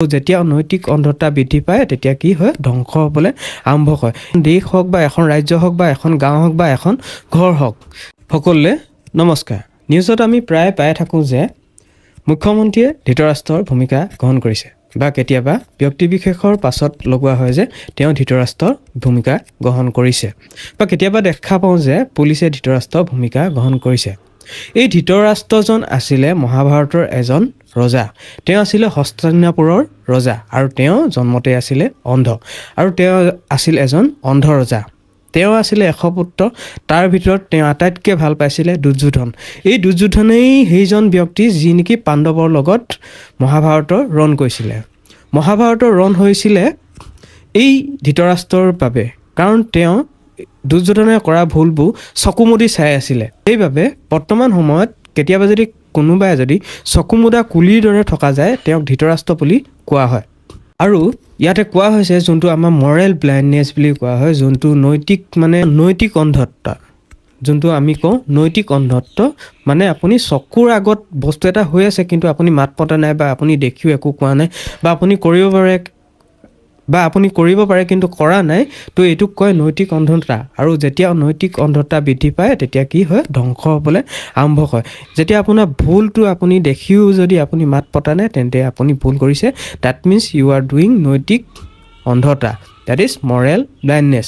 যেতিয়া নৈতিক অন্ধতা বৃদ্ধি পায় তেতিয়া কি হয় ধ্বংস হ'বলৈ আৰম্ভ হয় দেশ হওক বা এখন ৰাজ্য হওক বা এখন গাঁও হওক বা এখন ঘৰ হওক সকলোৱে নমস্কাৰ নিউজত আমি প্ৰায় পাই থাকোঁ যে মুখ্যমন্ত্ৰীয়ে ধৃতৰাষ্ট্ৰৰ ভূমিকা গ্ৰহণ কৰিছে বা কেতিয়াবা ব্যক্তি বিশেষৰ পাছত লগোৱা হয় যে তেওঁ ধৃতৰাষ্ট্ৰৰ ভূমিকা গ্ৰহণ কৰিছে বা কেতিয়াবা দেখা পাওঁ যে পুলিচে ধৃতৰাষ্ট্ৰৰ ভূমিকা গ্ৰহণ কৰিছে এই ধৃতৰাষ্ট্ৰজন আছিলে মহাভাৰতৰ এজন ৰজা তেওঁ আছিলে হস্তিনাপুৰৰ ৰজা আৰু তেওঁ জন্মতে আছিলে অন্ধ আৰু তেওঁ আছিল এজন অন্ধ ৰজা তেওঁ আছিলে 100 পুত্ৰ তাৰ ভিতৰত তেওঁ আটাইতকৈ ভাল পাইছিলে দুৰ্যোধন এই দুৰ্যোধনেই সেইজন ব্যক্তি যি নেকি পাণ্ডৱৰ লগত মহাভাৰতৰ ৰণ কৰিছিলে মহাভাৰতৰ ৰণ হৈছিলে এই ধৃতৰাষ্ট্ৰৰ বাবে কাৰণ তেওঁ দুৰ্যোধনে কৰা ভুলবোৰ চকুমুদি চাই আছিলে সেইবাবে বৰ্তমান সময়ত কেতিয়াবা যদি কোনোবাই যদি চকুমুদা কুলিৰ দৰে থকা যায় তেওঁক ধৃতৰাষ্ট্ৰ বুলি কোৱা হয় আৰু ইয়াতে কোৱা হৈছে যোনটো আমাৰ মৰেল ব্লাইণ্ডনেছ বুলি কোৱা হয় যোনটো নৈতিক অন্ধত্ব যোনটো আমি কওঁ নৈতিক অন্ধত্ব মানে আপুনি চকুৰ আগত বস্তু এটা হৈ আছে কিন্তু আপুনি মাত পতা নাই বা আপুনি দেখিও একো কোৱা নাই বা আপুনি কৰিব পাৰে কিন্তু কৰা নাই তো এইটোক কয় নৈতিক অন্ধতা আৰু যেতিয়া নৈতিক অন্ধতা বৃদ্ধি পায় তেতিয়া কি হয় ধ্বংস হ'বলৈ আৰম্ভ হয় যেতিয়া আপোনাৰ ভুলটো আপুনি দেখিও যদি আপুনি মাত পতা নাই তেন্তে আপুনি ভুল কৰিছে that means you are doing নৈতিক অন্ধতা দ্যাট ইজ মৰেল ব্লাইণ্ডনেছ